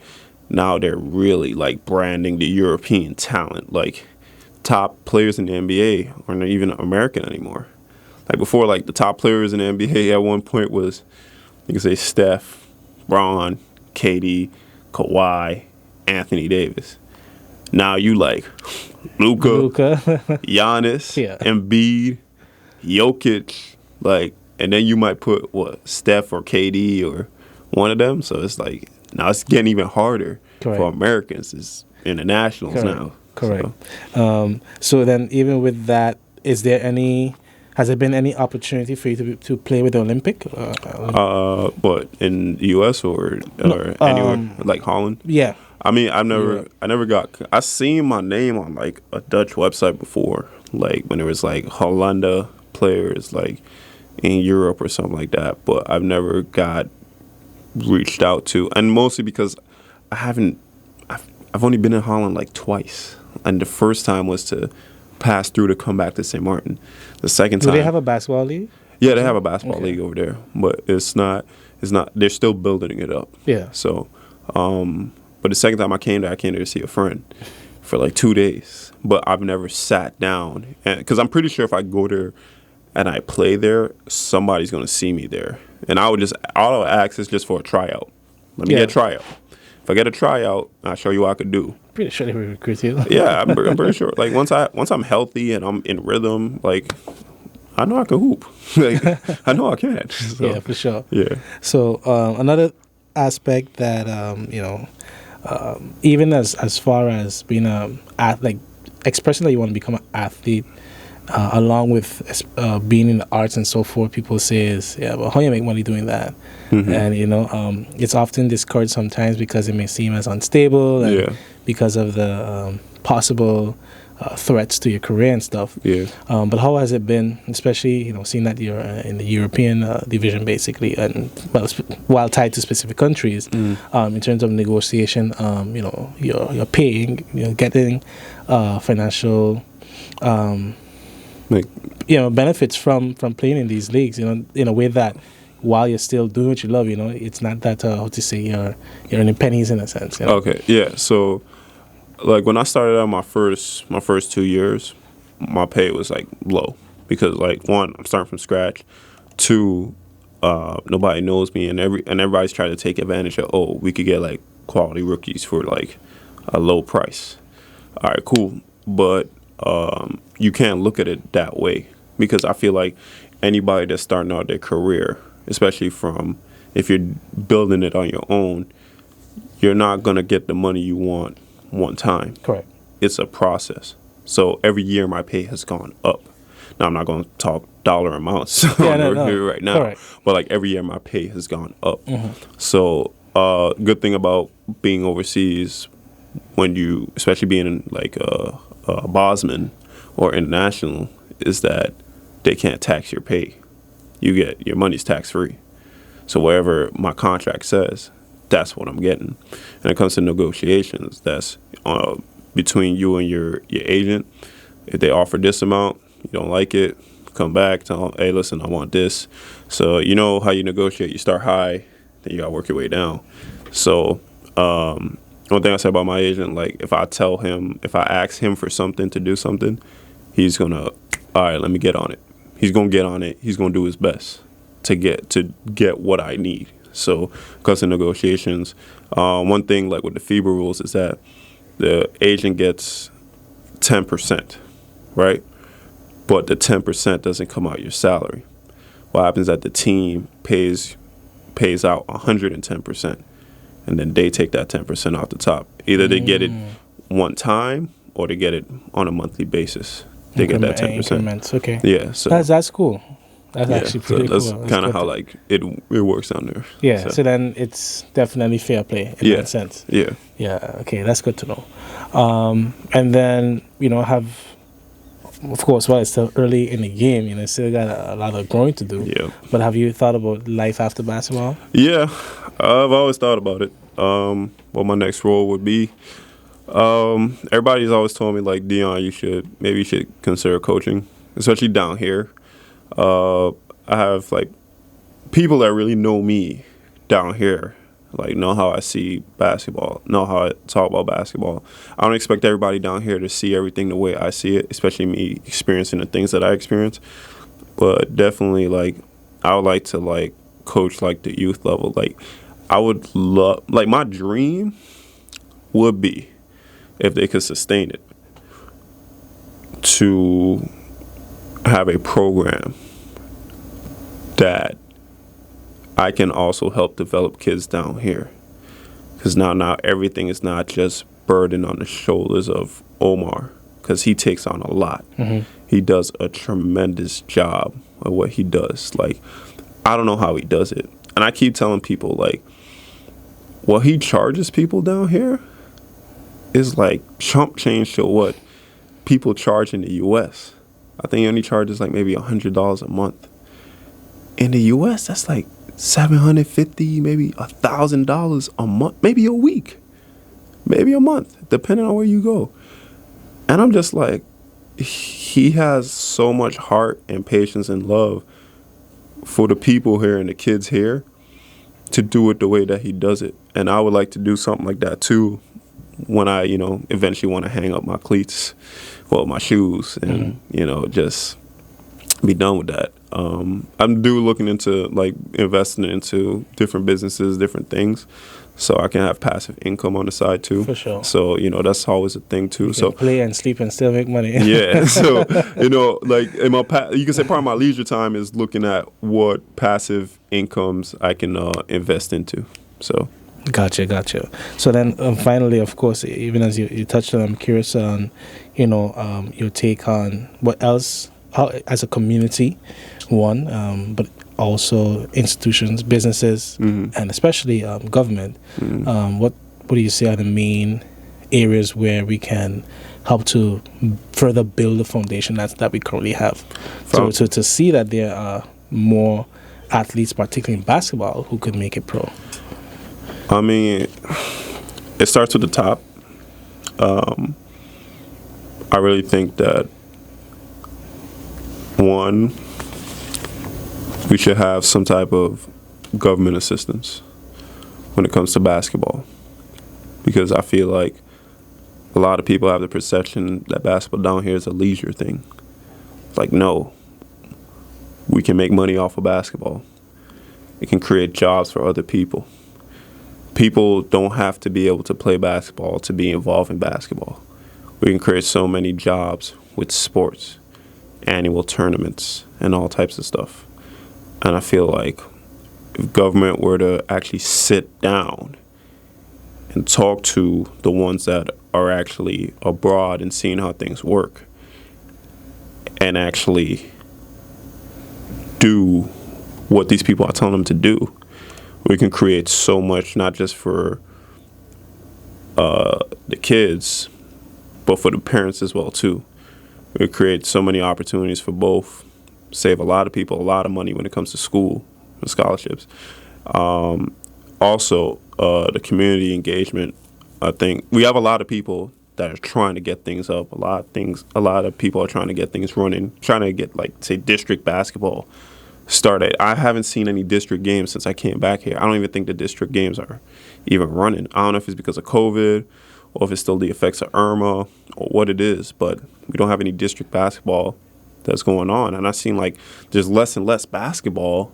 now they're really, like, branding the European talent. Like, top players in the NBA aren't even American anymore. Like, before, like, the top players in the NBA at one point was, you can say, Steph, Bron, KD, Kawhi, Anthony Davis. Now you like Luka, Giannis, Yeah. Embiid, Jokic, like, and then you might put what Steph or KD or one of them. So it's like now it's getting even harder Correct. for Americans. It's internationals Correct. now. Correct. So, So then, even with that, has there been any opportunity for you to play with the Olympic? what in the U.S. or anywhere like Holland? Yeah. I mean, Europe. I seen my name on like a Dutch website before, like when there was like Hollanda players like in Europe or something like that, but I've never got reached out to, and mostly because I haven't. I've only been in Holland like twice, and the first time was to pass through to come back to St. Martin. The second time, Do they have a basketball league? yeah, they have a basketball Okay. league over there, but it's not. They're still building it up. Yeah. So, but the second time I came there to see a friend for like 2 days. But I've never sat down, because I'm pretty sure if I go there and I play there, somebody's gonna see me there, and all I'll ask is just for a tryout. Let me Yeah. get a tryout. If I get a tryout, I'll show you what I could do. Pretty sure they will recruit you. Yeah, I'm pretty sure. Like once I'm healthy and I'm in rhythm, like I know I can hoop. Like I know I can. So, Yeah, for sure. yeah. So another aspect that even as far as being like expressing that you want to become an athlete, along with being in the arts and so forth, people say is, yeah, but how you make money doing that? Mm-hmm. And it's often discouraged sometimes because it may seem as unstable and Yeah. because of the possible threats to your career and stuff. Yeah. But how has it been, especially seeing that you're in the European division basically, and while tied to specific countries, in terms of negotiation, you're paying, getting financial, Like benefits from playing in these leagues, in a way that while you're still doing what you love, it's not that how to say you're earning pennies in a sense. okay, yeah. So like when I started out my first 2 years, my pay was like low because like one, I'm starting from scratch. Two, nobody knows me, and everybody's trying to take advantage of, we could get like quality rookies for like a low price. All right, cool, but you can't look at it that way because I feel like anybody that's starting out their career, especially if you're building it on your own, you're not gonna get the money you want one time. Correct. It's a process. So every year my pay has gone up. Now I'm not going to talk dollar amounts here right now, Correct. but like every year my pay has gone up. So good thing about being overseas, especially being in like a Bosman or international, is that they can't tax your pay. Your money's tax free. So whatever my contract says, that's what I'm getting. And it comes to negotiations, that's between you and your agent. If they offer this amount, you don't like it, come back, tell them, hey, listen, I want this. So you know how you negotiate. You start high, then you got to work your way down. So one thing I said about my agent, like if I ask him for something to do something, he's going to, all right, let me get on it. He's going to get on it. He's going to do his best to get what I need. So, because of negotiations, one thing like with the FIBA rules is that the agent gets 10%, right? But the 10% doesn't come out your salary. What happens is that the team pays out 110%, and then they take that 10% off the top. Either they get it one time or they get it on a monthly basis. They get that 10%. Increments, okay. Yeah, so That's cool. That's actually pretty that's cool. kind of how like it works down there. Yeah, so then it's definitely fair play in that sense. Yeah. Yeah, okay, that's good to know. And then, of course, while it's still early in the game, still got a lot of growing to do. Yeah. But have you thought about life after basketball? Yeah, I've always thought about it. What my next role would be. Everybody's always told me like, Deion, you should consider coaching, especially down here. I have like people that really know me down here, like know how I see basketball, know how I talk about basketball. I don't expect everybody down here to see everything the way I see it, especially me experiencing the things that I experience. But definitely, like, I would like to like coach like the youth level. Like, I would love, like, my dream would be if they could sustain it, to have a program that I can also help develop kids down here. Because now everything is not just burden on the shoulders of Omar, because he takes on a lot. He does a tremendous job of what he does. Like, I don't know how he does it. And I keep telling people, like, what he charges people down here is like chump change to what people charge in the U.S. I think he only charges like maybe $100 a month. In the U.S., that's like $750, maybe $1,000 a month, maybe a week, maybe a month, depending on where you go. And I'm just like, he has so much heart and patience and love for the people here and the kids here to do it the way that he does it. And I would like to do something like that too when I, eventually want to hang up my cleats, well, my shoes, and, just be done with that. I'm looking into like investing into different businesses, different things, so I can have passive income on the side too. For sure. So that's always a thing too. So play and sleep and still make money. Yeah. So like in my you can say part of my leisure time is looking at what passive incomes I can invest into. So. Gotcha. So then finally, of course, even as you touched on, I'm curious on your take on what else, how, as a community, but also institutions, businesses, and especially government. What do you say are the main areas where we can help to further build the foundation that we currently have? So to see that there are more athletes, particularly in basketball, who could make it pro. I mean, it starts with the top. I really think that, one, we should have some type of government assistance when it comes to basketball. Because I feel like a lot of people have the perception that basketball down here is a leisure thing. It's like, no, we can make money off of basketball. It can create jobs for other people. People don't have to be able to play basketball to be involved in basketball. We can create so many jobs with sports, annual tournaments, and all types of stuff. And I feel like if government were to actually sit down and talk to the ones that are actually abroad and seeing how things work, and actually do what these people are telling them to do, we can create so much, not just for the kids, but for the parents as well too. We create so many opportunities for both, save a lot of people a lot of money when it comes to school and scholarships. Also, the community engagement. I think we have a lot of people that are trying to get things up. A lot of people are trying to get things running, trying to get, like, say, district basketball started. I haven't seen any district games since I came back here. I don't even think the district games are even running. I don't know if it's because of COVID or if it's still the effects of Irma or what it is, but we don't have any district basketball that's going on. And I've seen, like, there's less and less basketball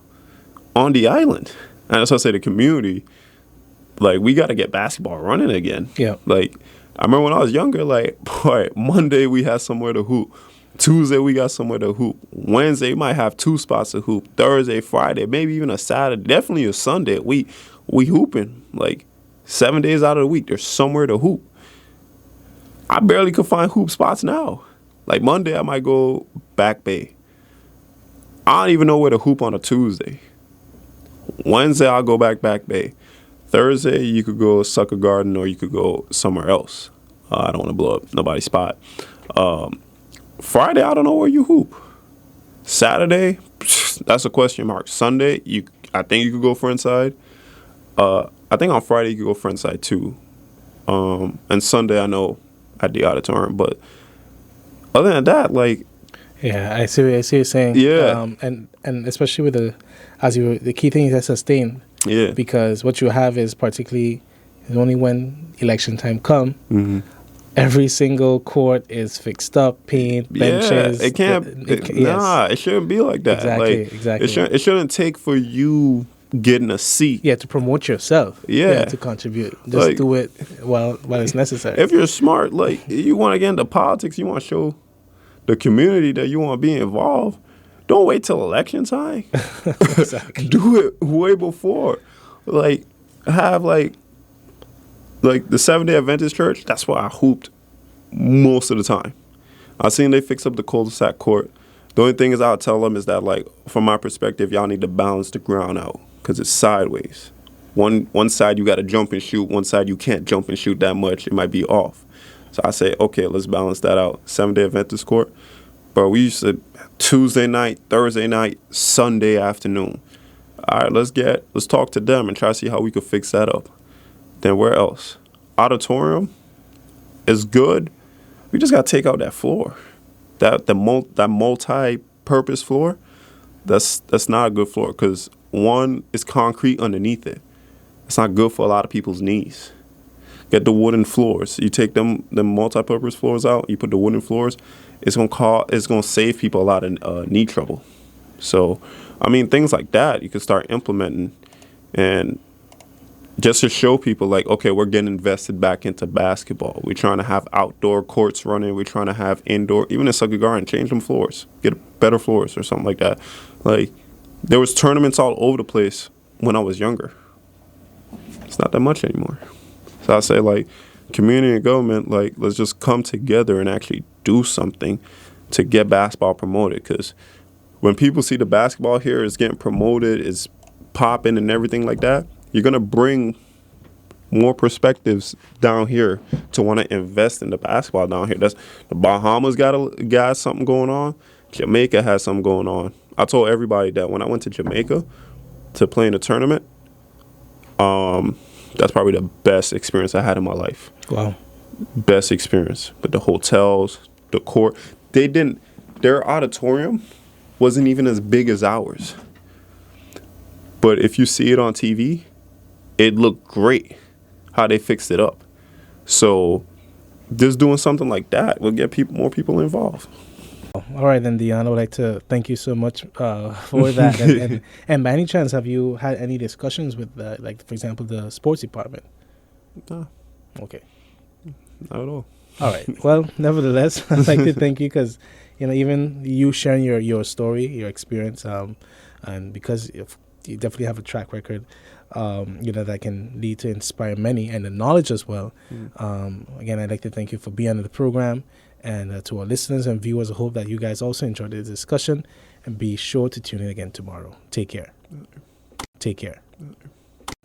on the island. And that's why I say the community, like, we got to get basketball running again. Yeah. Like, I remember when I was younger, like, boy, Monday we had somewhere to hoop. Tuesday we got somewhere to hoop. Wednesday we might have 2 spots to hoop. Thursday, Friday, maybe even a Saturday, definitely a Sunday. We hooping. Like, 7 days out of the week, there's somewhere to hoop. I barely could find hoop spots now. Like, Monday I might go Back Bay. I don't even know where to hoop on a Tuesday. Wednesday I'll go Back Bay. Thursday you could go Sucker Garden or you could go somewhere else. I don't want to blow up nobody's spot. Friday, I don't know where you hoop. Saturday, that's a question mark. Sunday, I think you could go front side. I think on Friday you could go front side too. And Sunday, I know at the auditorium. But other than that, like, yeah, I see what you're saying. Yeah, and especially with the key thing is to sustain. Yeah, because what you have is particularly only when election time come. Mm-hmm. Every single court is fixed up, paint, benches. Yeah, it can't. It shouldn't be like that. Exactly. It shouldn't take for you getting a seat. Yeah, to promote yourself. Yeah. To contribute. Just Like, do it while it's necessary. if you're smart, like you want to get into politics, you want to show the community that you want to be involved. Don't wait till election time. Exactly. Do it way before. Like have like the Seventh-day Adventist Church. That's why I hooped most of the time. I seen they fix up the cul-de-sac court. The only thing is I'll tell them is that, like, from my perspective, y'all need to balance the ground out because it's sideways. One side you got to jump and shoot. One side you can't jump and shoot that much. It might be off. So I say, okay, let's balance that out. Seventh-day Adventist court. But we used to Tuesday night, Thursday night, Sunday afternoon. All right, let's talk to them and try to see how we could fix that up. Then where else? Auditorium is good. We just got to take out that floor. That multi-purpose floor, that's not a good floor because one is concrete underneath it. It's not good for a lot of people's knees. Get the wooden floors. You take the multi-purpose floors out. You put the wooden floors. It's gonna save people a lot of knee trouble. So, I mean, things like that you can start implementing, and just to show people, like, okay, we're getting invested back into basketball. We're trying to have outdoor courts running. We're trying to have indoor, even in Sucker Garden, change them floors, get better floors or something like that. Like, there was tournaments all over the place when I was younger. It's not that much anymore. So I say, like, community and government, like, let's just come together and actually do something to get basketball promoted. Because when people see the basketball here is getting promoted, is popping and everything like that, you're going to bring more perspectives down here to want to invest in the basketball down here. That's the Bahamas got something going on. Jamaica has something going on. I told everybody that when I went to Jamaica to play in a tournament, that's probably the best experience I had in my life. Wow. Best experience. But the hotels, the court, their auditorium wasn't even as big as ours. But if you see it on TV, it looked great how they fixed it up. So just doing something like that will get more people involved. All right, then, Deion, I would like to thank you so much for that. And by any chance, have you had any discussions with, like, for example, the sports department? No. Okay. Not at all. All right. Well, nevertheless, I'd like to thank you because, even you sharing your story, your experience, and because you definitely have a track record, that can lead to inspire many and the knowledge as well. Again, I'd like to thank you for being on the program. And to our listeners and viewers, I hope that you guys also enjoyed the discussion. And be sure to tune in again tomorrow. Take care. Take care.